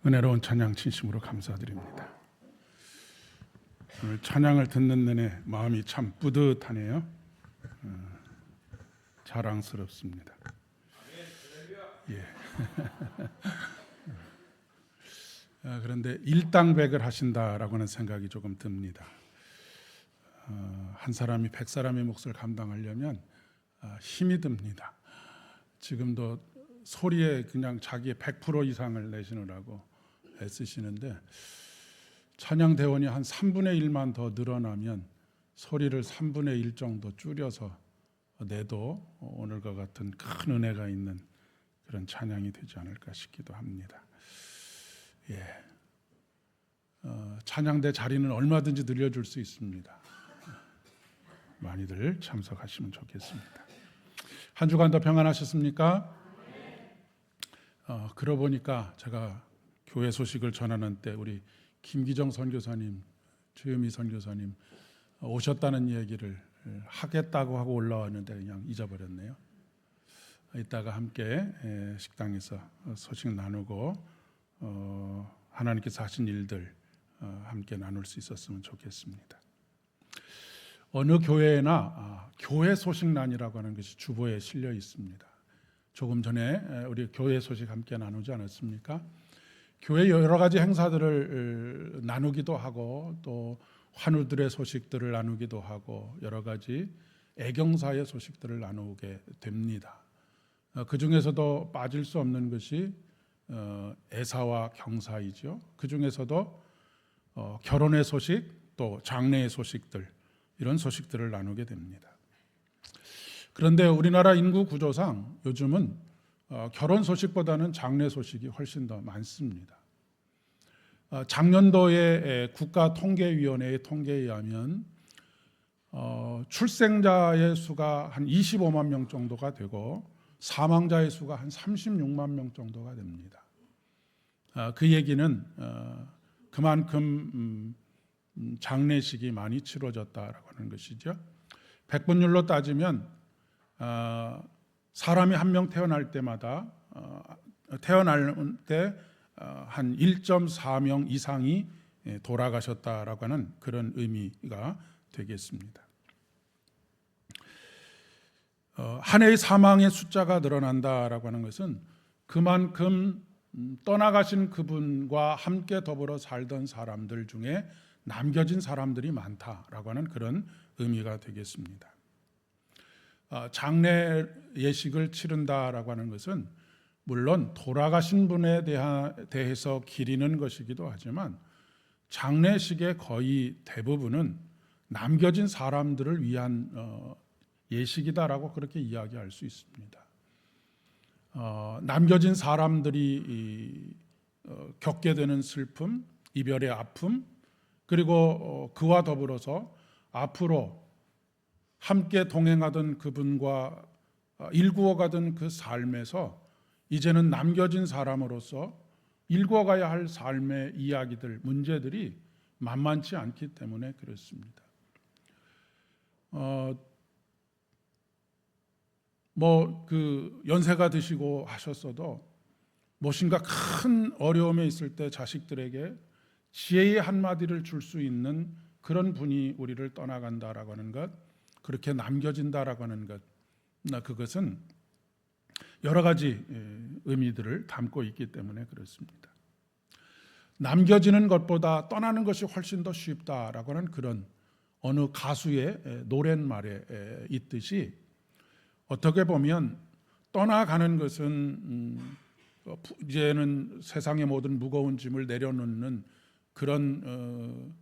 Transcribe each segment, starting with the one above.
은혜로운 찬양 진심으로 감사드립니다. 오늘 찬양을 듣는 내내 마음이 참 뿌듯하네요. 자랑스럽습니다. 예. 그런데 일당백을 하신다라고는 생각이 조금 듭니다. 한 사람이 100사람의 몫을 감당하려면 힘이 듭니다. 지금도 소리에 그냥 자기의 100% 이상을 내시느라고 애쓰시는데, 찬양 대원이 한 3분의 1만 더 늘어나면 소리를 3분의 1 정도 줄여서 내도 오늘과 같은 큰 은혜가 있는 그런 찬양이 되지 않을까 싶기도 합니다. 예. 찬양대 자리는 얼마든지 늘려줄 수 있습니다. 많이들 참석하시면 좋겠습니다. 한 주간 더 평안하셨습니까? 그러고 보니까 제가 교회 소식을 전하는 때 우리 김기정 선교사님, 최유미 선교사님 오셨다는 얘기를 하겠다고 하고 올라왔는데 그냥 잊어버렸네요. 이따가 함께 식당에서 소식 나누고 하나님께서 하신 일들 함께 나눌 수 있었으면 좋겠습니다. 어느 교회나 교회 소식란이라고 하는 것이 주보에 실려 있습니다. 조금 전에 우리 교회 소식 함께 나누지 않았습니까? 교회 여러 가지 행사들을 나누기도 하고 또 환우들의 소식들을 나누기도 하고 여러 가지 애경사의 소식들을 나누게 됩니다. 그 중에서도 빠질 수 없는 것이 애사와 경사이죠. 그 중에서도 결혼의 소식, 또 장례의 소식들, 이런 소식들을 나누게 됩니다. 그런데 우리나라 인구 구조상 요즘은 결혼 소식보다는 장례 소식이 훨씬 더 많습니다. 작년도에 국가통계위원회의 통계에 의하면 출생자의 수가 한 25만 명 정도가 되고 사망자의 수가 한 36만 명 정도가 됩니다. 그 얘기는 그만큼 장례식이 많이 치러졌다라고 하는 것이죠. 백분율로 따지면 사람이 한 명 태어날 때마다 태어날 때 한 1.4명 이상이 돌아가셨다라고 하는 그런 의미가 되겠습니다. 한 해의 사망의 숫자가 늘어난다라고 하는 것은 그만큼 떠나가신 그분과 함께 더불어 살던 사람들 중에 남겨진 사람들이 많다라고 하는 그런 의미가 되겠습니다. 장례 예식을 치른다라고 하는 것은 물론 돌아가신 분에 대해서 기리는 것이기도 하지만 장례식의 거의 대부분은 남겨진 사람들을 위한 예식이다라고 그렇게 이야기할 수 있습니다. 남겨진 사람들이 겪게 되는 슬픔, 이별의 아픔, 그리고 그와 더불어서 앞으로 함께 동행하던 그분과 일구어가던 그 삶에서 이제는 남겨진 사람으로서 일구어가야 할 삶의 이야기들, 문제들이 만만치 않기 때문에 그렇습니다. 연세가 드시고 하셨어도 무엇인가 큰 어려움에 있을 때 자식들에게 지혜의 한마디를 줄 수 있는 그런 분이 우리를 떠나간다라고 하는 것, 그렇게 남겨진다라고 하는 것, 그것은 여러 가지 의미들을 담고 있기 때문에 그렇습니다. 남겨지는 것보다 떠나는 것이 훨씬 더 쉽다라고 하는 그런 어느 가수의 노랫말에 있듯이 어떻게 보면 떠나가는 것은 이제는 세상의 모든 무거운 짐을 내려놓는 그런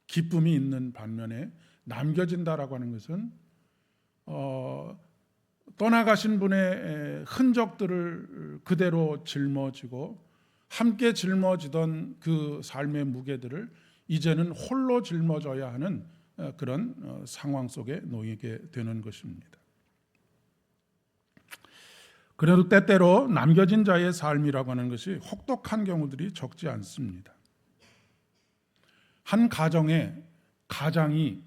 기쁨이 있는 반면에 남겨진다라고 하는 것은 떠나가신 분의 흔적들을 그대로 짊어지고 함께 짊어지던 그 삶의 무게들을 이제는 홀로 짊어져야 하는 그런 상황 속에 놓이게 되는 것입니다. 그래도 때때로 남겨진 자의 삶이라고 하는 것이 혹독한 경우들이 적지 않습니다. 한 가정이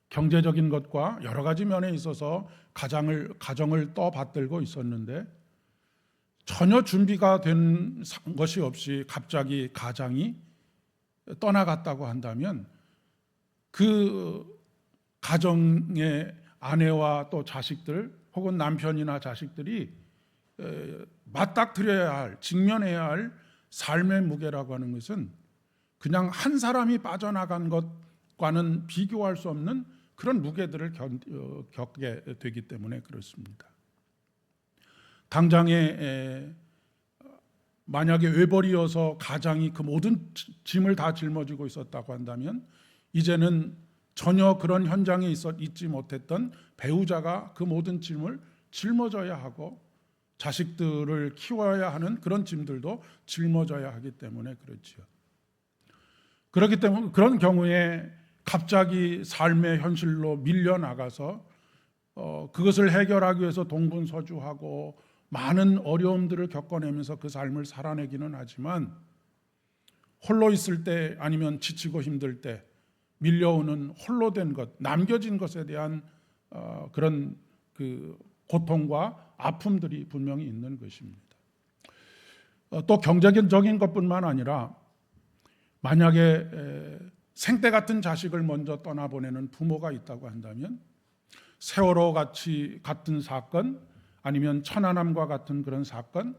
경제적인 것과 여러 가지 면에 있어서 가정을 떠받들고 있었는데 전혀 준비가 된 것이 없이 갑자기 가장이 떠나갔다고 한다면 그 가정의 아내와 또 자식들 혹은 남편이나 자식들이 맞닥뜨려야 할, 직면해야 할 삶의 무게라고 하는 것은 그냥 한 사람이 빠져나간 것과는 비교할 수 없는 그런 무게들을 겪게 되기 때문에 그렇습니다. 당장에 만약에 외벌이어서 가장이 그 모든 짐을 다 짊어지고 있었다고 한다면 이제는 전혀 그런 현장에 있지 못했던 배우자가 그 모든 짐을 짊어져야 하고 자식들을 키워야 하는 그런 짐들도 짊어져야 하기 때문에 그렇지요. 그렇기 때문에 그런 경우에 갑자기 삶의 현실로 밀려나가서 그것을 해결하기 위해서 동분서주하고 많은 어려움들을 겪어내면서 그 삶을 살아내기는 하지만 홀로 있을 때 아니면 지치고 힘들 때 밀려오는 홀로 된 것, 남겨진 것에 대한 그런 그 고통과 아픔들이 분명히 있는 것입니다. 또 경제적인 것뿐만 아니라 만약에 생때 같은 자식을 먼저 떠나보내는 부모가 있다고 한다면 세월호 같은 사건 아니면 천안함과 같은 그런 사건,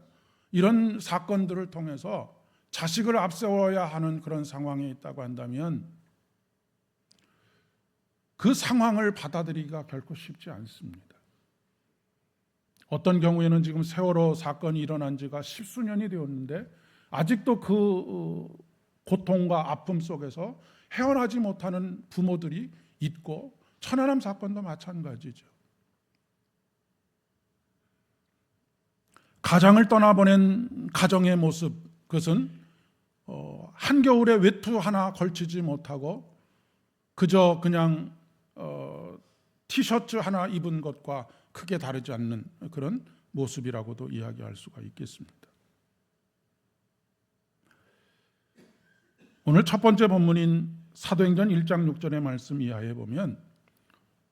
이런 사건들을 통해서 자식을 앞세워야 하는 그런 상황에 있다고 한다면 그 상황을 받아들이기가 결코 쉽지 않습니다. 어떤 경우에는 지금 세월호 사건이 일어난 지가 십수년이 되었는데 아직도 그 고통과 아픔 속에서 헤어나지 못하는 부모들이 있고 천안함 사건도 마찬가지죠. 가장을 떠나보낸 가정의 모습, 그것은 한겨울에 외투 하나 걸치지 못하고 그저 그냥 티셔츠 하나 입은 것과 크게 다르지 않는 그런 모습이라고도 이야기할 수가 있겠습니다. 오늘 첫 번째 본문인 사도행전 1장 6절의 말씀 이하에 보면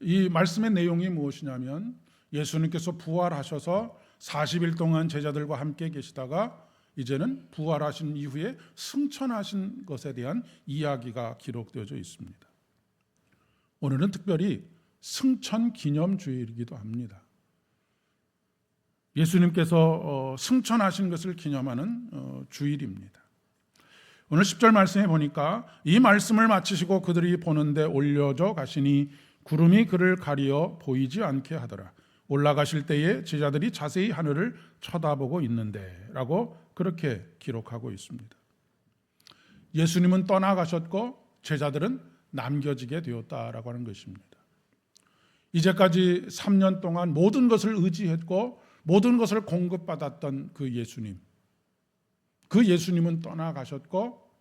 이 말씀의 내용이 무엇이냐면 예수님께서 부활하셔서 40일 동안 제자들과 함께 계시다가 이제는 부활하신 이후에 승천하신 것에 대한 이야기가 기록되어져 있습니다. 오늘은 특별히 승천 기념주일이기도 합니다. 예수님께서 승천하신 것을 기념하는 주일입니다. 오늘 10절 말씀에 보니까 이 말씀을 마치시고 그들이 보는데 올려져 가시니 구름이 그를 가리어 보이지 않게 하더라. 올라가실 때에 제자들이 자세히 하늘을 쳐다보고 있는데 라고 그렇게 기록하고 있습니다. 예수님은 떠나가셨고 제자들은 남겨지게 되었다라고 하는 것입니다. 이제까지 3년 동안 모든 것을 의지했고 모든 것을 공급받았던 그 예수님은 떠나가셨고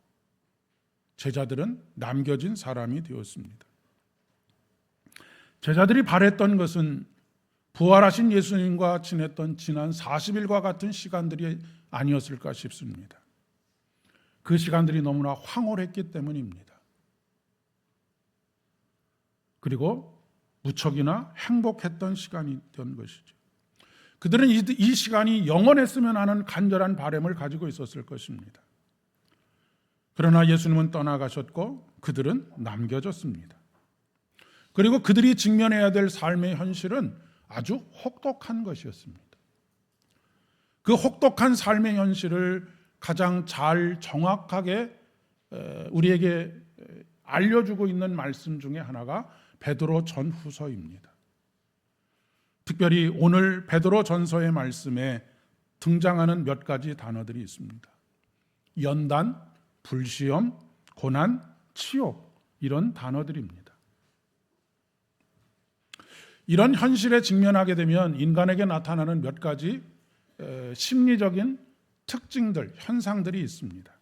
제자들은 남겨진 사람이 되었습니다. 제자들이 바랬던 것은 부활하신 예수님과 지냈던 지난 40일과 같은 시간들이 아니었을까 싶습니다. 그 시간들이 너무나 황홀했기 때문입니다. 그리고 무척이나 행복했던 시간이던 것이죠. 그들은 이 시간이 영원했으면 하는 간절한 바람을 가지고 있었을 것입니다. 그러나 예수님은 떠나가셨고 그들은 남겨졌습니다. 그리고 그들이 직면해야 될 삶의 현실은 아주 혹독한 것이었습니다. 그 혹독한 삶의 현실을 가장 잘 정확하게 우리에게 알려주고 있는 말씀 중에 하나가 베드로 전후서입니다. 특별히 오늘 베드로 전서의 말씀에 등장하는 몇 가지 단어들이 있습니다. 연단, 불시험, 고난, 치욕, 이런 단어들입니다. 이런 현실에 직면하게 되면 인간에게 나타나는 몇 가지 심리적인 특징들, 현상들이 있습니다.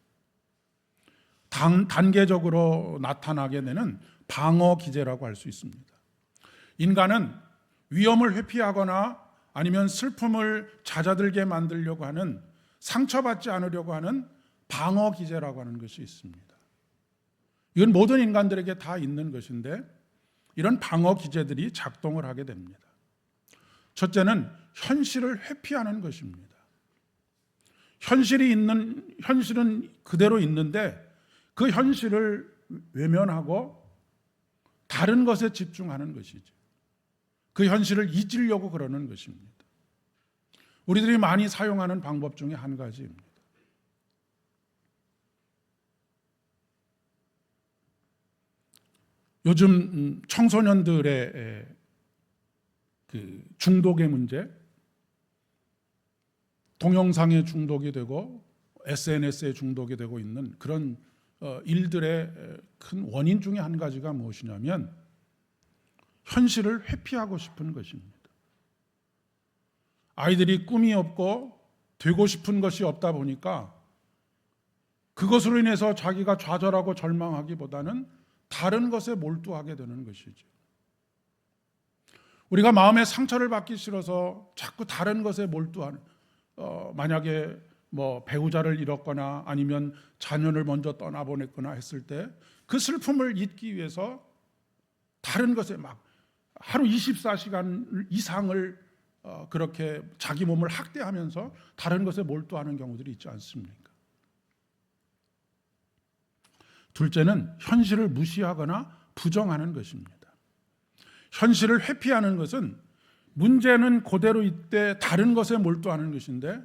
단계적으로 나타나게 되는 방어 기제라고 할 수 있습니다. 인간은 위험을 회피하거나 아니면 슬픔을 잦아들게 만들려고 하는, 상처받지 않으려고 하는 방어 기제라고 하는 것이 있습니다. 이건 모든 인간들에게 다 있는 것인데 이런 방어 기제들이 작동을 하게 됩니다. 첫째는 현실을 회피하는 것입니다. 현실은 그대로 있는데 그 현실을 외면하고 다른 것에 집중하는 것이죠. 그 현실을 잊으려고 그러는 것입니다. 우리들이 많이 사용하는 방법 중에 한 가지입니다. 요즘 청소년들의 그 중독의 문제, 동영상에 중독이 되고 SNS에 중독이 되고 있는 그런 일들의 큰 원인 중에 한 가지가 무엇이냐면 현실을 회피하고 싶은 것입니다. 아이들이 꿈이 없고 되고 싶은 것이 없다 보니까 그것으로 인해서 자기가 좌절하고 절망하기보다는 다른 것에 몰두하게 되는 것이죠. 우리가 마음의 상처를 받기 싫어서 자꾸 다른 것에 몰두하는, 만약에 뭐 배우자를 잃었거나 아니면 자녀를 먼저 떠나보냈거나 했을 때 그 슬픔을 잊기 위해서 다른 것에 막 하루 24시간 이상을 그렇게 자기 몸을 학대하면서 다른 것에 몰두하는 경우들이 있지 않습니까? 둘째는 현실을 무시하거나 부정하는 것입니다. 현실을 회피하는 것은 문제는 그대로 있되 다른 것에 몰두하는 것인데,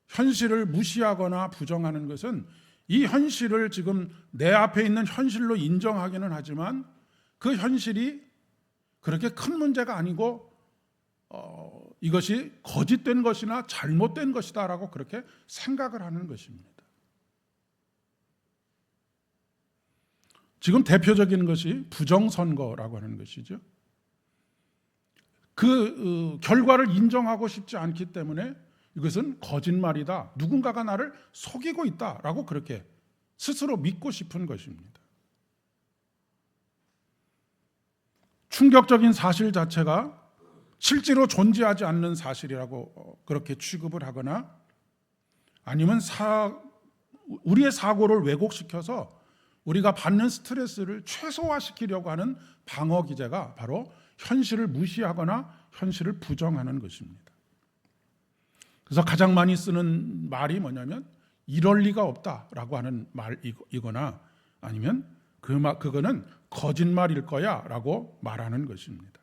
현실을 무시하거나 부정하는 것은 이 현실을 지금 내 앞에 있는 현실로 인정하기는 하지만 그 현실이 그렇게 큰 문제가 아니고 이것이 거짓된 것이나 잘못된 것이다라고 그렇게 생각을 하는 것입니다. 지금 대표적인 것이 부정선거라고 하는 것이죠. 그 결과를 인정하고 싶지 않기 때문에 이것은 거짓말이다, 누군가가 나를 속이고 있다라고 그렇게 스스로 믿고 싶은 것입니다. 충격적인 사실 자체가 실제로 존재하지 않는 사실이라고 그렇게 취급을 하거나 아니면 우리의 사고를 왜곡시켜서 우리가 받는 스트레스를 최소화시키려고 하는 방어 기제가 바로 현실을 무시하거나 현실을 부정하는 것입니다. 그래서 가장 많이 쓰는 말이 뭐냐면 이럴 리가 없다라고 하는 말이거나 아니면 그거는 거짓말일 거야 라고 말하는 것입니다.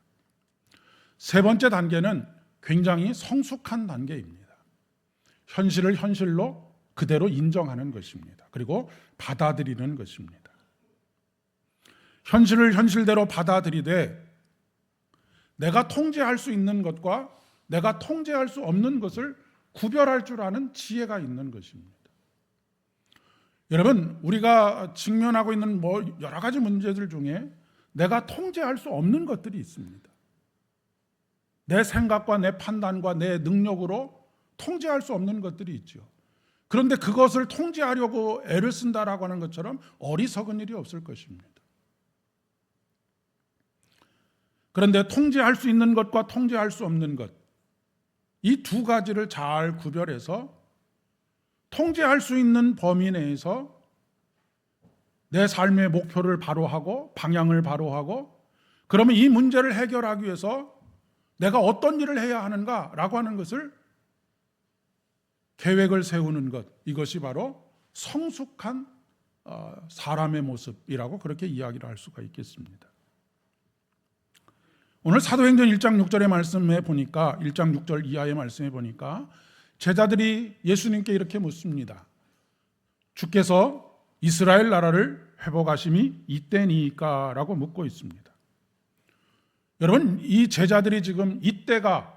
세 번째 단계는 굉장히 성숙한 단계입니다. 현실을 현실로 그대로 인정하는 것입니다. 그리고 받아들이는 것입니다. 현실을 현실대로 받아들이되 내가 통제할 수 있는 것과 내가 통제할 수 없는 것을 구별할 줄 아는 지혜가 있는 것입니다. 여러분, 우리가 직면하고 있는 여러 가지 문제들 중에 내가 통제할 수 없는 것들이 있습니다. 내 생각과 내 판단과 내 능력으로 통제할 수 없는 것들이 있죠. 그런데 그것을 통제하려고 애를 쓴다라고 하는 것처럼 어리석은 일이 없을 것입니다. 그런데 통제할 수 있는 것과 통제할 수 없는 것, 이 두 가지를 잘 구별해서 통제할 수 있는 범위 내에서 내 삶의 목표를 바로하고 방향을 바로하고, 그러면 이 문제를 해결하기 위해서 내가 어떤 일을 해야 하는가라고 하는 것을 계획을 세우는 것, 이것이 바로 성숙한 사람의 모습이라고 그렇게 이야기를 할 수가 있겠습니다. 오늘 사도행전 1장 6절의 말씀에 보니까, 1장 6절 이하의 말씀에 보니까 제자들이 예수님께 이렇게 묻습니다. 주께서 이스라엘 나라를 회복하심이 이때니까? 라고 묻고 있습니다. 여러분, 이 제자들이 지금 이때가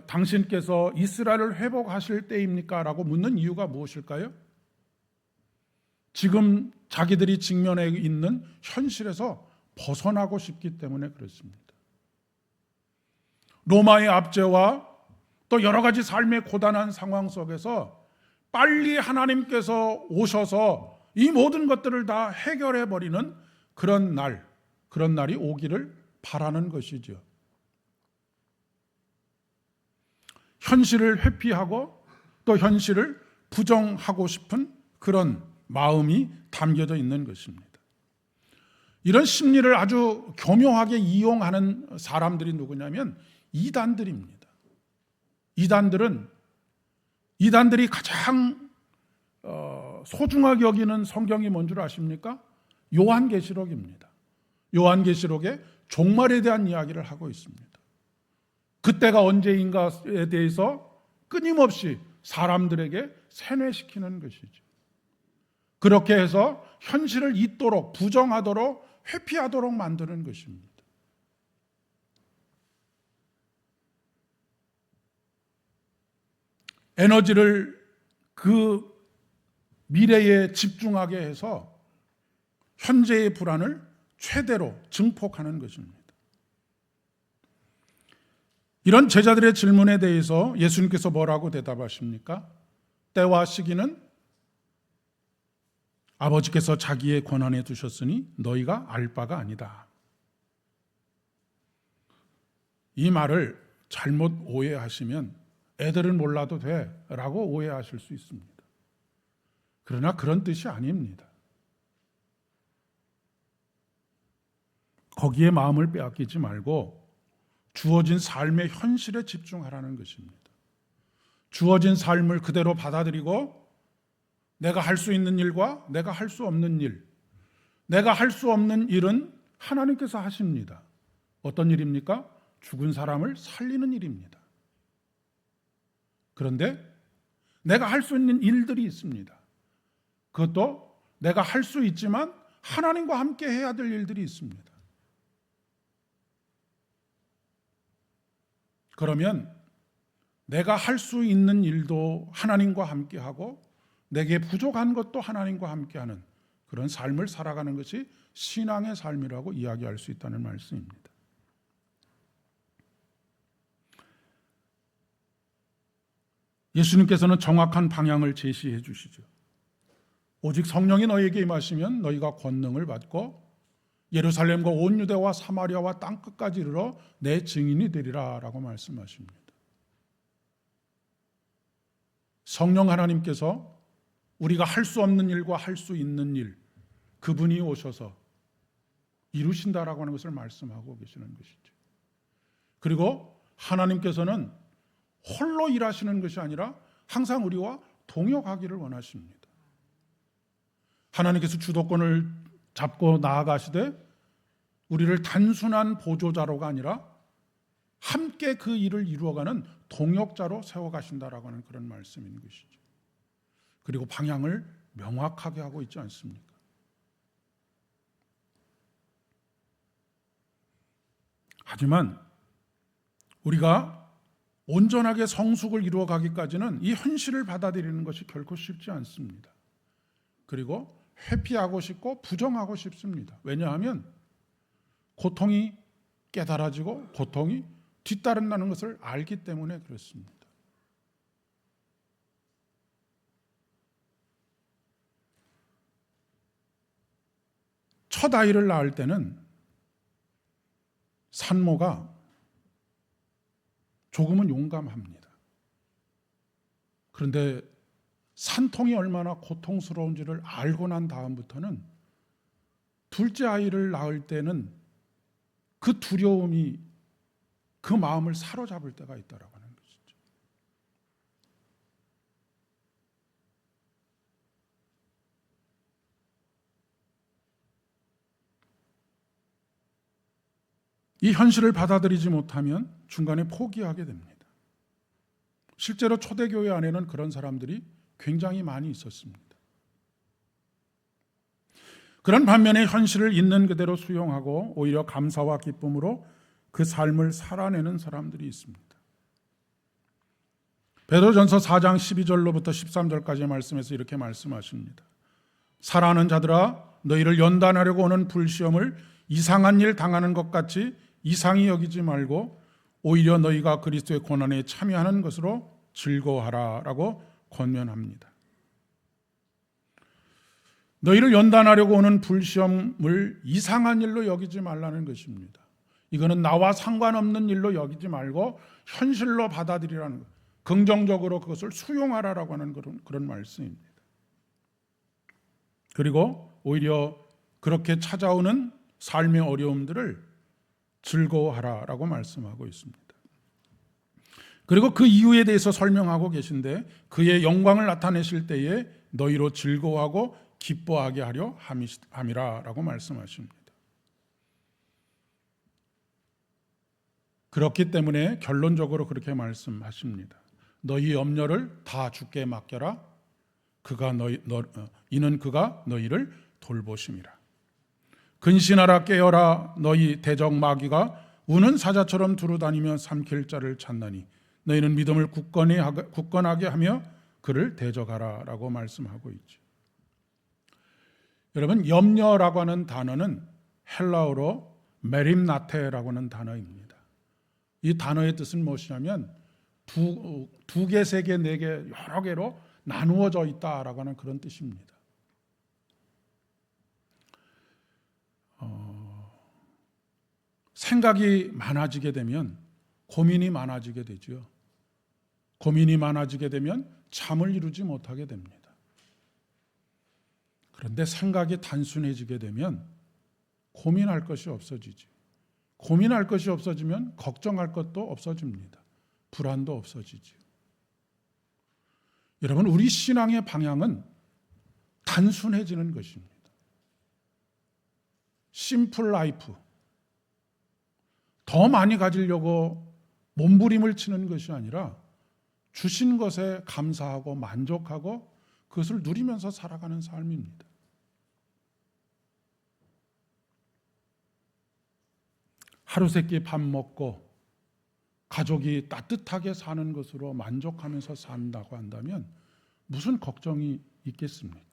당신께서 이스라엘을 회복하실 때입니까? 라고 묻는 이유가 무엇일까요? 지금 자기들이 직면해 있는 현실에서 벗어나고 싶기 때문에 그렇습니다. 로마의 압제와 또 여러 가지 삶의 고단한 상황 속에서 빨리 하나님께서 오셔서 이 모든 것들을 다 해결해 버리는 그런 날이 오기를 바라는 것이죠. 현실을 회피하고 또 현실을 부정하고 싶은 그런 마음이 담겨져 있는 것입니다. 이런 심리를 아주 교묘하게 이용하는 사람들이 누구냐면 이단들입니다. 이단들은 이단들이 가장 소중하게 여기는 성경이 뭔 줄 아십니까? 요한계시록입니다. 요한계시록에 종말에 대한 이야기를 하고 있습니다. 그때가 언제인가에 대해서 끊임없이 사람들에게 세뇌시키는 것이죠. 그렇게 해서 현실을 잊도록, 부정하도록, 회피하도록 만드는 것입니다. 에너지를 그 미래에 집중하게 해서 현재의 불안을 최대로 증폭하는 것입니다. 이런 제자들의 질문에 대해서 예수님께서 뭐라고 대답하십니까? 때와 시기는 아버지께서 자기의 권한에 두셨으니 너희가 알 바가 아니다. 이 말을 잘못 오해하시면 애들은 몰라도 돼 라고 오해하실 수 있습니다. 그러나 그런 뜻이 아닙니다. 거기에 마음을 빼앗기지 말고 주어진 삶의 현실에 집중하라는 것입니다. 주어진 삶을 그대로 받아들이고 내가 할 수 있는 일과 내가 할 수 없는 일, 내가 할 수 없는 일은 하나님께서 하십니다. 어떤 일입니까? 죽은 사람을 살리는 일입니다. 그런데 내가 할 수 있는 일들이 있습니다. 그것도 내가 할 수 있지만 하나님과 함께 해야 될 일들이 있습니다. 그러면 내가 할 수 있는 일도 하나님과 함께하고 내게 부족한 것도 하나님과 함께하는 그런 삶을 살아가는 것이 신앙의 삶이라고 이야기할 수 있다는 말씀입니다. 예수님께서는 정확한 방향을 제시해 주시죠. 오직 성령이 너희에게 임하시면 너희가 권능을 받고 예루살렘과 온 유대와 사마리아와 땅끝까지 이르러 내 증인이 되리라 라고 말씀하십니다. 성령 하나님께서 우리가 할 수 없는 일과 할 수 있는 일, 그분이 오셔서 이루신다라고 하는 것을 말씀하고 계시는 것이죠. 그리고 하나님께서는 홀로 일하시는 것이 아니라 항상 우리와 동역하기를 원하십니다. 하나님께서 주도권을 잡고 나아가시되 우리를 단순한 보조자로가 아니라 함께 그 일을 이루어가는 동역자로 세워가신다라고 하는 그런 말씀인 것이죠. 그리고 방향을 명확하게 하고 있지 않습니까? 하지만 우리가 온전하게 성숙을 이루어가기까지는 이 현실을 받아들이는 것이 결코 쉽지 않습니다. 그리고 회피하고 싶고 부정하고 싶습니다. 왜냐하면 고통이 깨달아지고 고통이 뒤따른다는 것을 알기 때문에 그렇습니다. 첫 아이를 낳을 때는 산모가 조금은 용감합니다. 그런데 산통이 얼마나 고통스러운지를 알고 난 다음부터는 둘째 아이를 낳을 때는 그 두려움이 그 마음을 사로잡을 때가 있다라고 하는 것이죠. 이 현실을 받아들이지 못하면 중간에 포기하게 됩니다. 실제로 초대교회 안에는 그런 사람들이 굉장히 많이 있었습니다. 그런 반면에 현실을 있는 그대로 수용하고 오히려 감사와 기쁨으로 그 삶을 살아내는 사람들이 있습니다. 베드로전서 4장 12절로부터 13절까지의 말씀에서 이렇게 말씀하십니다. 사랑하는 자들아, 너희를 연단하려고 오는 불시험을 이상한 일 당하는 것 같이 이상히 여기지 말고 오히려 너희가 그리스도의 고난에 참여하는 것으로 즐거워하라라고 권면합니다. 너희를 연단하려고 오는 불시험을 이상한 일로 여기지 말라는 것입니다. 이거는 나와 상관없는 일로 여기지 말고 현실로 받아들이라는 것, 긍정적으로 그것을 수용하라라고 하는 그런 말씀입니다. 그리고 오히려 그렇게 찾아오는 삶의 어려움들을 즐거워하라라고 말씀하고 있습니다. 그리고 그 이유에 대해서 설명하고 계신데 그의 영광을 나타내실 때에 너희로 즐거워하고 기뻐하게 하려 함이라라고 말씀하십니다. 그렇기 때문에 결론적으로 그렇게 말씀하십니다. 너희 염려를 다 주께 맡겨라. 이는 그가 너희를 돌보심이라. 근신하라 깨어라. 너희 대적 마귀가 우는 사자처럼 두루다니며 삼킬 자를 찾나니 너희는 믿음을 굳건하게 하며 그를 대적하라 라고 말씀하고 있죠. 여러분, 염려라고 하는 단어는 헬라어로 메림나테라고 하는 단어입니다. 이 단어의 뜻은 무엇이냐면 두 개, 세 개, 네 개, 여러 개로 나누어져 있다라고 하는 그런 뜻입니다. 생각이 많아지게 되면 고민이 많아지게 되죠. 고민이 많아지게 되면 잠을 이루지 못하게 됩니다. 그런데 생각이 단순해지게 되면 고민할 것이 없어지죠. 고민할 것이 없어지면 걱정할 것도 없어집니다. 불안도 없어지죠. 여러분, 우리 신앙의 방향은 단순해지는 것입니다. 심플 라이프. 더 많이 가지려고 몸부림을 치는 것이 아니라 주신 것에 감사하고 만족하고 그것을 누리면서 살아가는 삶입니다. 하루 세끼 밥 먹고 가족이 따뜻하게 사는 것으로 만족하면서 산다고 한다면 무슨 걱정이 있겠습니까?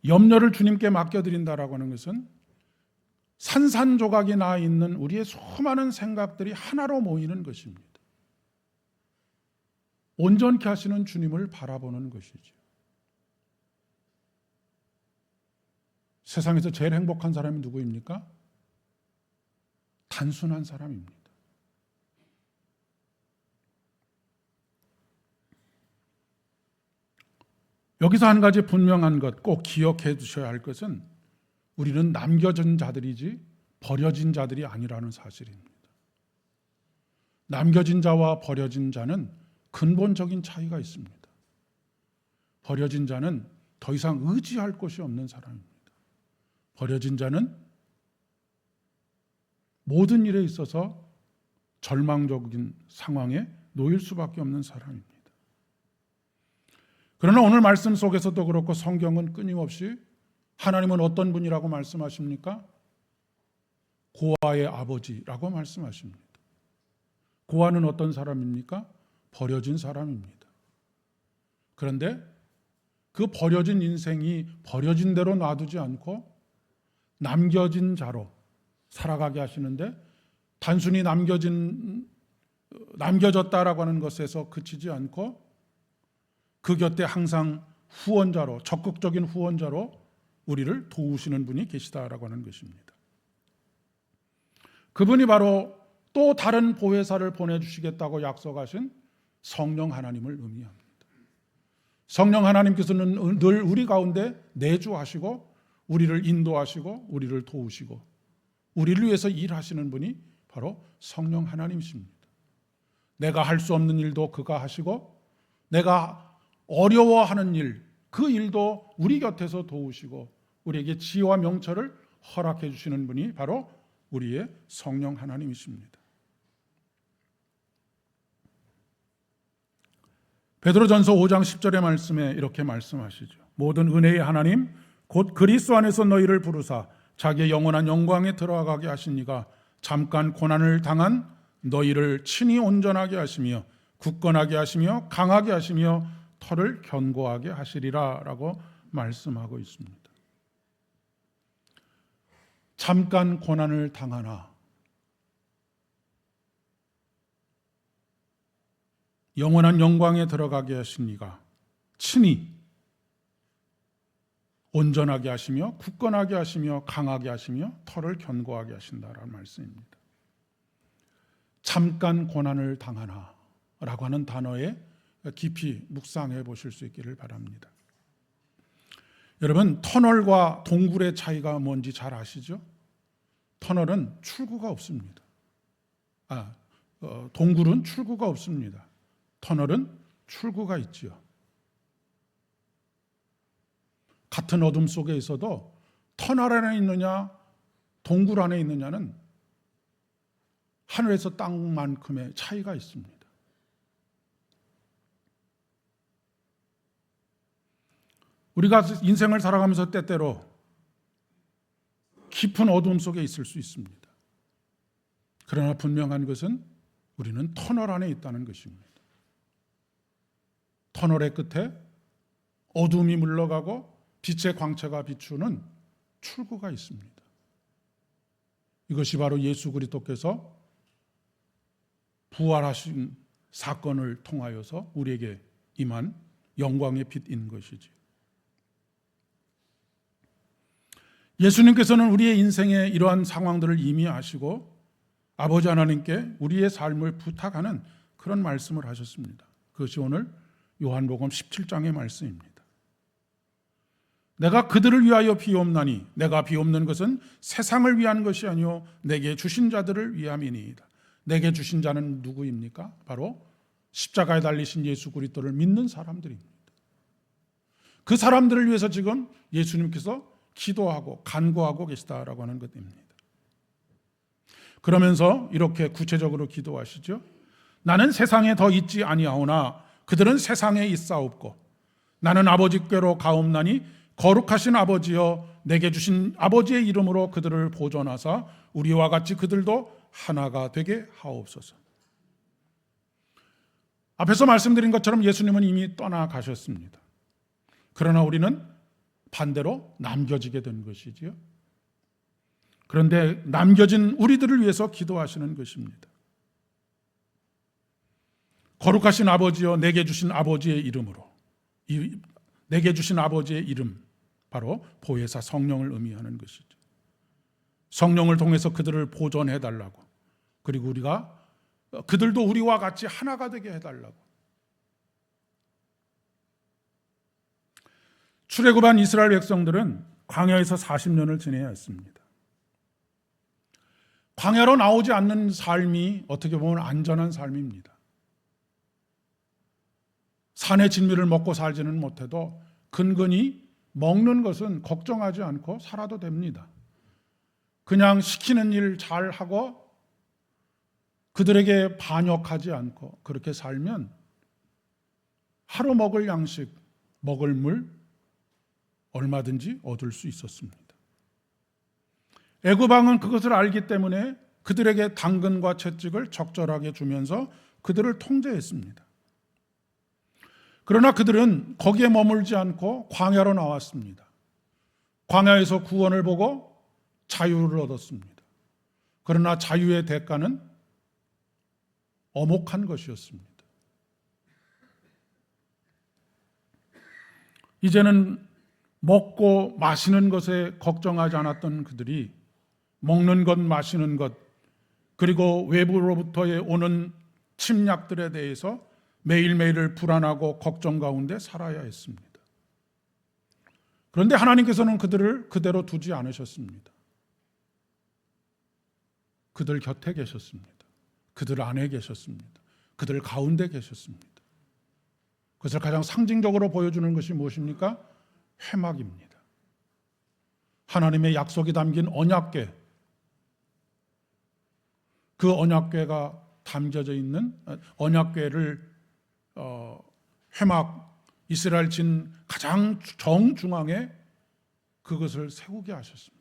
염려를 주님께 맡겨드린다라고 하는 것은 산산조각이 나 있는 우리의 수많은 생각들이 하나로 모이는 것입니다. 온전케 하시는 주님을 바라보는 것이죠. 세상에서 제일 행복한 사람이 누구입니까? 단순한 사람입니다. 여기서 한 가지 분명한 것, 꼭 기억해 두셔야 할 것은 우리는 남겨진 자들이지 버려진 자들이 아니라는 사실입니다. 남겨진 자와 버려진 자는 근본적인 차이가 있습니다. 버려진 자는 더 이상 의지할 곳이 없는 사람입니다. 버려진 자는 모든 일에 있어서 절망적인 상황에 놓일 수밖에 없는 사람입니다. 그러나 오늘 말씀 속에서도 그렇고 성경은 끊임없이 하나님은 어떤 분이라고 말씀하십니까? 고아의 아버지라고 말씀하십니다. 고아는 어떤 사람입니까? 버려진 사람입니다. 그런데 그 버려진 인생이 버려진 대로 놔두지 않고 남겨진 자로 살아가게 하시는데 단순히 남겨졌다라고 하는 것에서 그치지 않고 그 곁에 항상 후원자로, 적극적인 후원자로 우리를 도우시는 분이 계시다라고 하는 것입니다. 그분이 바로 또 다른 보혜사를 보내주시겠다고 약속하신 성령 하나님을 의미합니다. 성령 하나님께서는 늘 우리 가운데 내주하시고 우리를 인도하시고 우리를 도우시고 우리를 위해서 일하시는 분이 바로 성령 하나님이십니다. 내가 할 수 없는 일도 그가 하시고 내가 어려워하는 일, 그 일도 우리 곁에서 도우시고 우리에게 지혜와 명철을 허락해 주시는 분이 바로 우리의 성령 하나님이십니다. 베드로전서 5장 10절의 말씀에 이렇게 말씀하시죠. 모든 은혜의 하나님 곧 그리스도 안에서 너희를 부르사 자기의 영원한 영광에 들어가게 하신 이가 잠깐 고난을 당한 너희를 친히 온전하게 하시며 굳건하게 하시며 강하게 하시며 털을 견고하게 하시리라 라고 말씀하고 있습니다. 잠깐 고난을 당하나 영원한 영광에 들어가게 하신 이가 친히 온전하게 하시며 굳건하게 하시며 강하게 하시며 털을 견고하게 하신다라는 말씀입니다. 잠깐 고난을 당하나 라고 하는 단어에 깊이 묵상해 보실 수 있기를 바랍니다. 여러분, 터널과 동굴의 차이가 뭔지 잘 아시죠? 터널은 출구가 없습니다. 동굴은 출구가 없습니다. 터널은 출구가 있지요. 같은 어둠 속에 있어도 터널 안에 있느냐 동굴 안에 있느냐는 하늘에서 땅만큼의 차이가 있습니다. 우리가 인생을 살아가면서 때때로 깊은 어둠 속에 있을 수 있습니다. 그러나 분명한 것은 우리는 터널 안에 있다는 것입니다. 터널의 끝에 어둠이 물러가고 빛의 광채가 비추는 출구가 있습니다. 이것이 바로 예수 그리스도께서 부활하신 사건을 통하여서 우리에게 임한 영광의 빛인 것이지. 예수님께서는 우리의 인생에 이러한 상황들을 이미 아시고 아버지 하나님께 우리의 삶을 부탁하는 그런 말씀을 하셨습니다. 그것이 오늘 요한복음 17장의 말씀입니다. 내가 그들을 위하여 비옵나니 내가 비옵는 것은 세상을 위한 것이 아니요 내게 주신 자들을 위함이니이다. 내게 주신 자는 누구입니까? 바로 십자가에 달리신 예수 그리스도를 믿는 사람들입니다. 그 사람들을 위해서 지금 예수님께서 기도하고 간구하고 계시다라고 하는 것입니다. 그러면서 이렇게 구체적으로 기도하시죠. 나는 세상에 더 있지 아니하오나 그들은 세상에 있사옵고 나는 아버지께로 가옵나니 거룩하신 아버지여 내게 주신 아버지의 이름으로 그들을 보존하사 우리와 같이 그들도 하나가 되게 하옵소서. 앞에서 말씀드린 것처럼 예수님은 이미 떠나가셨습니다. 그러나 우리는 반대로 남겨지게 된 것이지요. 그런데 남겨진 우리들을 위해서 기도하시는 것입니다. 거룩하신 아버지여 내게 주신 아버지의 이름으로, 내게 주신 아버지의 이름, 바로 보혜사 성령을 의미하는 것이죠. 성령을 통해서 그들을 보존해달라고, 그리고 우리가 그들도 우리와 같이 하나가 되게 해달라고. 출애굽한 이스라엘 백성들은 광야에서 40년을 지내야 했습니다. 광야로 나오지 않는 삶이 어떻게 보면 안전한 삶입니다. 산의 진미를 먹고 살지는 못해도 근근히 먹는 것은 걱정하지 않고 살아도 됩니다. 그냥 시키는 일 잘하고 그들에게 반역하지 않고 그렇게 살면 하루 먹을 양식, 먹을 물 얼마든지 얻을 수 있었습니다. 애굽 왕은 그것을 알기 때문에 그들에게 당근과 채찍을 적절하게 주면서 그들을 통제했습니다. 그러나 그들은 거기에 머물지 않고 광야로 나왔습니다. 광야에서 구원을 보고 자유를 얻었습니다. 그러나 자유의 대가는 엄혹한 것이었습니다. 이제는 먹고 마시는 것에 걱정하지 않았던 그들이 먹는 것, 마시는 것, 그리고 외부로부터의 오는 침략들에 대해서 매일매일을 불안하고 걱정 가운데 살아야 했습니다. 그런데 하나님께서는 그들을 그대로 두지 않으셨습니다. 그들 곁에 계셨습니다. 그들 안에 계셨습니다. 그들 가운데 계셨습니다. 그것을 가장 상징적으로 보여주는 것이 무엇입니까? 회막입니다. 하나님의 약속이 담긴 언약궤, 그 언약궤가 담겨져 있는 언약궤를 회막, 이스라엘 진 가장 정중앙에 그것을 세우게 하셨습니다.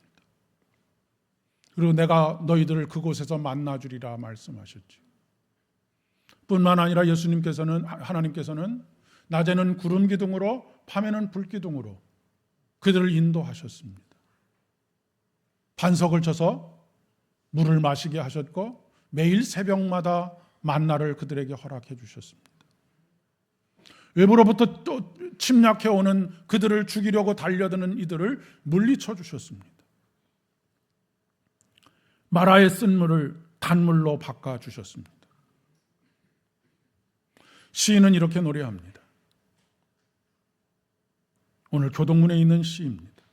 그리고 내가 너희들을 그곳에서 만나주리라 말씀하셨죠. 뿐만 아니라 하나님께서는 낮에는 구름 기둥으로 밤에는 불 기둥으로 그들을 인도하셨습니다. 반석을 쳐서 물을 마시게 하셨고 매일 새벽마다 만나를 그들에게 허락해 주셨습니다. 외부로부터 또 침략해오는 그들을 죽이려고 달려드는 이들을 물리쳐 주셨습니다. 마라에 쓴 물을 단물로 바꿔주셨습니다. 시인은 이렇게 노래합니다. 오늘 교동문에 있는 시입니다.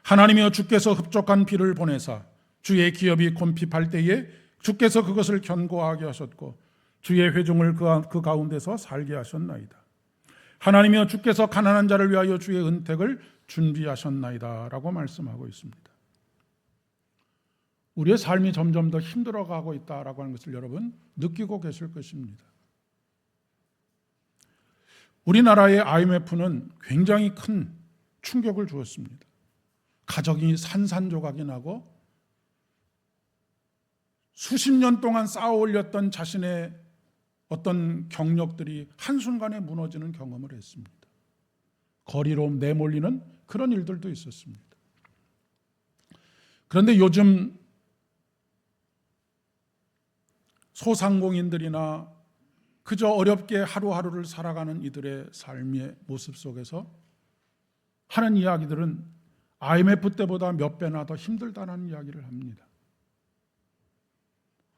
하나님이여 주께서 흡족한 비를 보내사 주의 기업이 곰핍할 때에 주께서 그것을 견고하게 하셨고 주의 회중을 그 가운데서 살게 하셨나이다. 하나님이여 주께서 가난한 자를 위하여 주의 은택을 준비하셨나이다 라고 말씀하고 있습니다. 우리의 삶이 점점 더 힘들어가고 있다라고 하는 것을 여러분 느끼고 계실 것입니다. 우리나라의 IMF는 굉장히 큰 충격을 주었습니다. 가정이 산산조각이 나고 수십 년 동안 쌓아 올렸던 자신의 어떤 경력들이 한순간에 무너지는 경험을 했습니다. 거리로 내몰리는 그런 일들도 있었습니다. 그런데 요즘 소상공인들이나 그저 어렵게 하루하루를 살아가는 이들의 삶의 모습 속에서 하는 이야기들은 IMF 때보다 몇 배나 더 힘들다는 이야기를 합니다.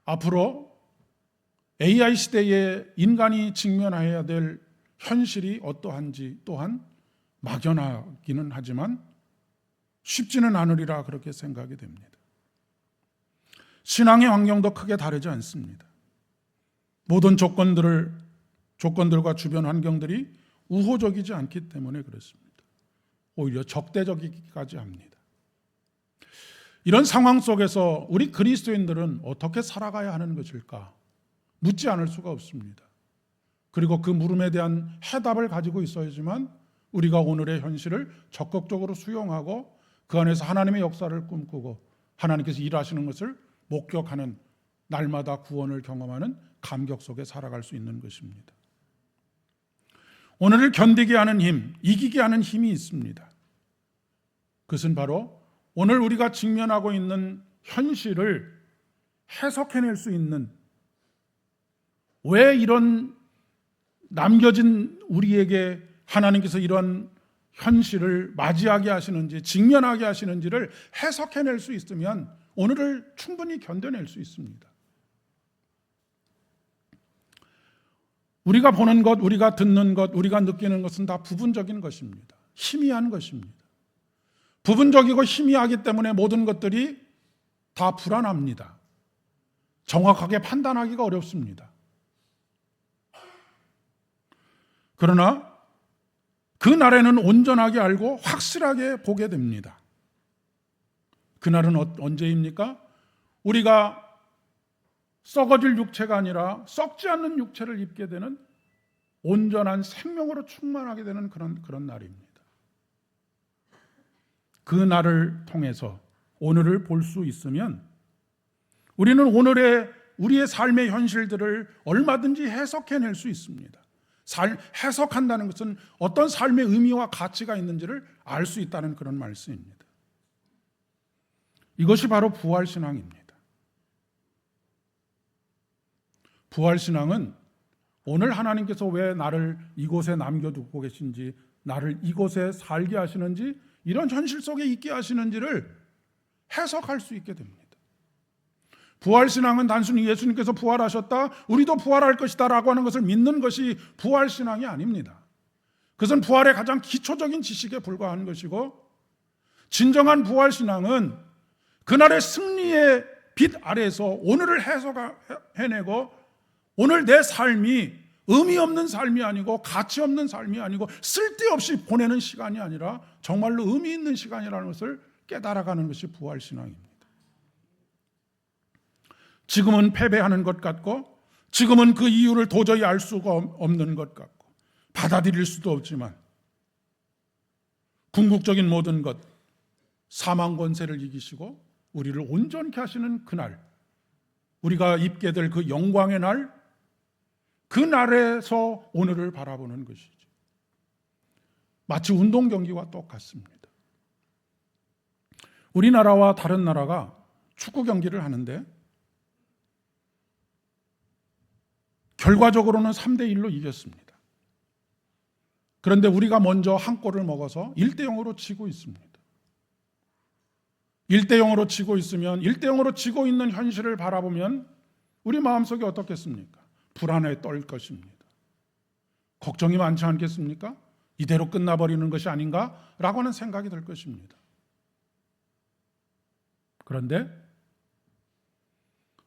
앞으로 AI 시대에 인간이 직면해야 될 현실이 어떠한지 또한 막연하기는 하지만 쉽지는 않으리라 그렇게 생각이 됩니다. 신앙의 환경도 크게 다르지 않습니다. 모든 조건들과 주변 환경들이 우호적이지 않기 때문에 그렇습니다. 오히려 적대적이기까지 합니다. 이런 상황 속에서 우리 그리스도인들은 어떻게 살아가야 하는 것일까? 묻지 않을 수가 없습니다. 그리고 그 물음에 대한 해답을 가지고 있어야지만 우리가 오늘의 현실을 적극적으로 수용하고 그 안에서 하나님의 역사를 꿈꾸고 하나님께서 일하시는 것을 목격하는 날마다 구원을 경험하는 감격 속에 살아갈 수 있는 것입니다. 오늘을 견디게 하는 힘, 이기게 하는 힘이 있습니다. 그것은 바로 오늘 우리가 직면하고 있는 현실을 해석해낼 수 있는, 왜 이런 남겨진 우리에게 하나님께서 이런 현실을 맞이하게 하시는지, 직면하게 하시는지를 해석해낼 수 있으면 오늘을 충분히 견뎌낼 수 있습니다. 우리가 보는 것, 우리가 듣는 것, 우리가 느끼는 것은 다 부분적인 것입니다. 희미한 것입니다. 부분적이고 희미하기 때문에 모든 것들이 다 불안합니다. 정확하게 판단하기가 어렵습니다. 그러나 그날에는 온전하게 알고 확실하게 보게 됩니다. 그날은 언제입니까? 우리가 썩어질 육체가 아니라 썩지 않는 육체를 입게 되는 온전한 생명으로 충만하게 되는 그런 날입니다. 그 날을 통해서 오늘을 볼 수 있으면 우리는 우리의 삶의 현실들을 얼마든지 해석해낼 수 있습니다. 해석한다는 것은 어떤 삶의 의미와 가치가 있는지를 알 수 있다는 그런 말씀입니다. 이것이 바로 부활신앙입니다. 부활신앙은 오늘 하나님께서 왜 나를 이곳에 남겨두고 계신지, 나를 이곳에 살게 하시는지, 이런 현실 속에 있게 하시는지를 해석할 수 있게 됩니다. 부활신앙은 단순히 예수님께서 부활하셨다, 우리도 부활할 것이다 라고 하는 것을 믿는 것이 부활신앙이 아닙니다. 그것은 부활의 가장 기초적인 지식에 불과한 것이고, 진정한 부활신앙은 그날의 승리의 빛 아래에서 오늘을 해석해내고 오늘 내 삶이 의미 없는 삶이 아니고 가치 없는 삶이 아니고 쓸데없이 보내는 시간이 아니라 정말로 의미 있는 시간이라는 것을 깨달아가는 것이 부활신앙입니다. 지금은 패배하는 것 같고 지금은 그 이유를 도저히 알 수가 없는 것 같고 받아들일 수도 없지만 궁극적인 모든 것, 사망 권세를 이기시고 우리를 온전케 하시는 그날, 우리가 입게 될 그 영광의 날, 그 날에서 오늘을 바라보는 것이죠. 마치 운동 경기와 똑같습니다. 우리나라와 다른 나라가 축구 경기를 하는데 결과적으로는 3대1로 이겼습니다. 그런데 우리가 먼저 한 골을 먹어서 1대0으로 지고 있습니다. 1대0으로 지고 있으면 1대0으로 지고 있는 현실을 바라보면 우리 마음속에 어떻겠습니까? 불안에 떨 것입니다. 걱정이 많지 않겠습니까? 이대로 끝나버리는 것이 아닌가라고 하는 생각이 들 것입니다. 그런데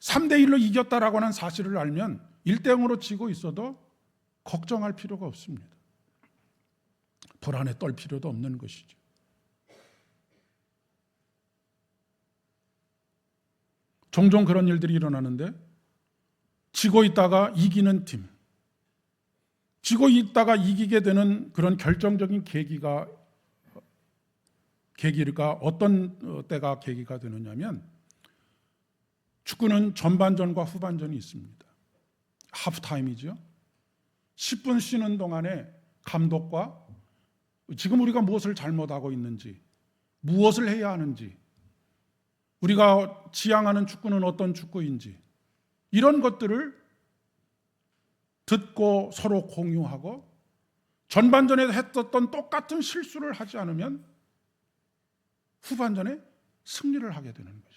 3대1로 이겼다라고 하는 사실을 알면 1대0으로 지고 있어도 걱정할 필요가 없습니다. 불안에 떨 필요도 없는 것이죠. 종종 그런 일들이 일어나는데 지고 있다가 이기는 팀, 지고 있다가 이기게 되는 그런 결정적인 계기가 어떤 때가 계기가 되느냐면 축구는 전반전과 후반전이 있습니다. 하프타임이죠. 10분 쉬는 동안에 감독과 지금 우리가 무엇을 잘못하고 있는지, 무엇을 해야 하는지, 우리가 지향하는 축구는 어떤 축구인지 이런 것들을 듣고 서로 공유하고 전반전에 했었던 똑같은 실수를 하지 않으면 후반전에 승리를 하게 되는 것입니다.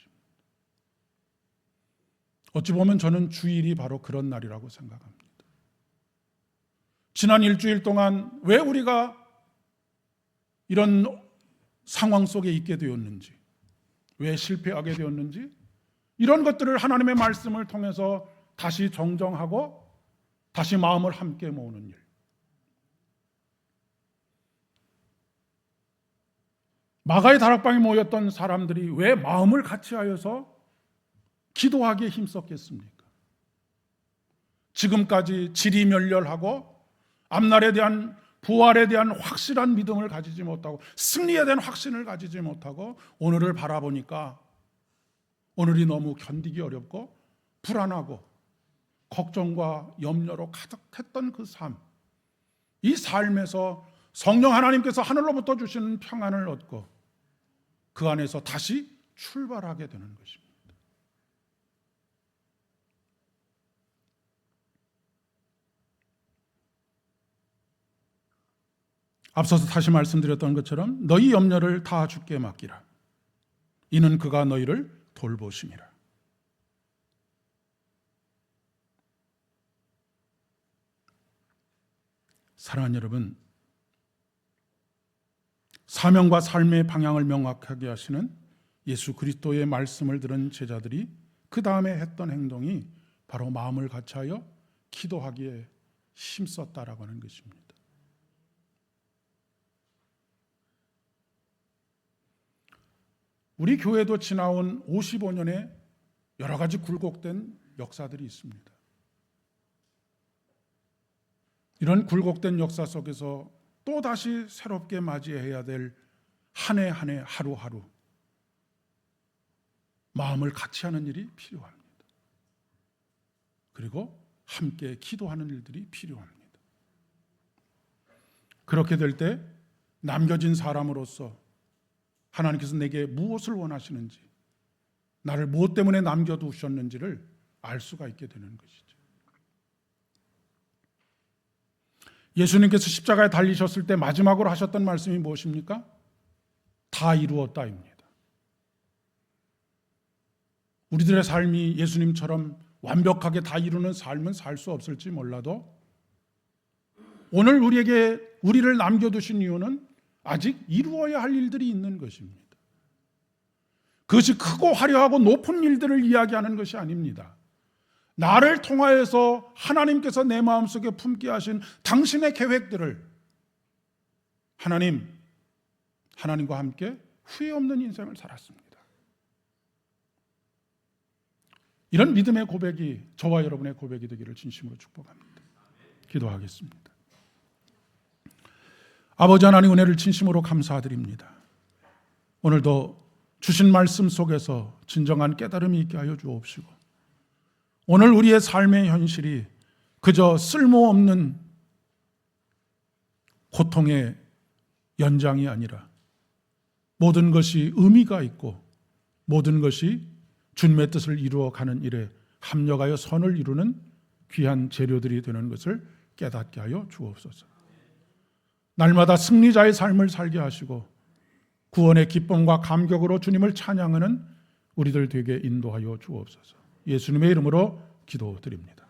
어찌 보면 저는 주일이 바로 그런 날이라고 생각합니다. 지난 일주일 동안 왜 우리가 이런 상황 속에 있게 되었는지, 왜 실패하게 되었는지 이런 것들을 하나님의 말씀을 통해서 다시 정정하고 다시 마음을 함께 모으는 일. 마가의 다락방에 모였던 사람들이 왜 마음을 같이하여서 기도하기에 힘썼겠습니까? 지금까지 지리멸렬하고 앞날에 대한 부활에 대한 확실한 믿음을 가지지 못하고 승리에 대한 확신을 가지지 못하고 오늘을 바라보니까 오늘이 너무 견디기 어렵고 불안하고 걱정과 염려로 가득했던 그 삶, 이 삶에서 성령 하나님께서 하늘로부터 주시는 평안을 얻고 그 안에서 다시 출발하게 되는 것입니다. 앞서서 다시 말씀드렸던 것처럼 너희 염려를 다 주께 맡기라. 이는 그가 너희를 돌보심이라. 사랑하는 여러분, 사명과 삶의 방향을 명확하게 하시는 예수 그리스도의 말씀을 들은 제자들이 그 다음에 했던 행동이 바로 마음을 같이하여 기도하기에 힘썼다라고 하는 것입니다. 우리 교회도 지나온 55년의 여러 가지 굴곡된 역사들이 있습니다. 이런 굴곡된 역사 속에서 또다시 새롭게 맞이해야 될 한 해 한 해 하루하루 마음을 같이 하는 일이 필요합니다. 그리고 함께 기도하는 일들이 필요합니다. 그렇게 될 때 남겨진 사람으로서 하나님께서 내게 무엇을 원하시는지, 나를 무엇 때문에 남겨두셨는지를 알 수가 있게 되는 것이죠. 예수님께서 십자가에 달리셨을 때 마지막으로 하셨던 말씀이 무엇입니까? 다 이루었다입니다. 우리들의 삶이 예수님처럼 완벽하게 다 이루는 삶은 살 수 없을지 몰라도 오늘 우리를 남겨두신 이유는 아직 이루어야 할 일들이 있는 것입니다. 그것이 크고 화려하고 높은 일들을 이야기하는 것이 아닙니다. 나를 통하여서 하나님께서 내 마음속에 품게 하신 당신의 계획들을 하나님과 함께 후회 없는 인생을 살았습니다. 이런 믿음의 고백이 저와 여러분의 고백이 되기를 진심으로 축복합니다. 기도하겠습니다. 아버지 하나님, 은혜를 진심으로 감사드립니다. 오늘도 주신 말씀 속에서 진정한 깨달음이 있게 하여 주옵시고, 오늘 우리의 삶의 현실이 그저 쓸모없는 고통의 연장이 아니라 모든 것이 의미가 있고 모든 것이 주님의 뜻을 이루어가는 일에 합력하여 선을 이루는 귀한 재료들이 되는 것을 깨닫게 하여 주옵소서. 날마다 승리자의 삶을 살게 하시고 구원의 기쁨과 감격으로 주님을 찬양하는 우리들 되게 인도하여 주옵소서. 예수님의 이름으로 기도드립니다.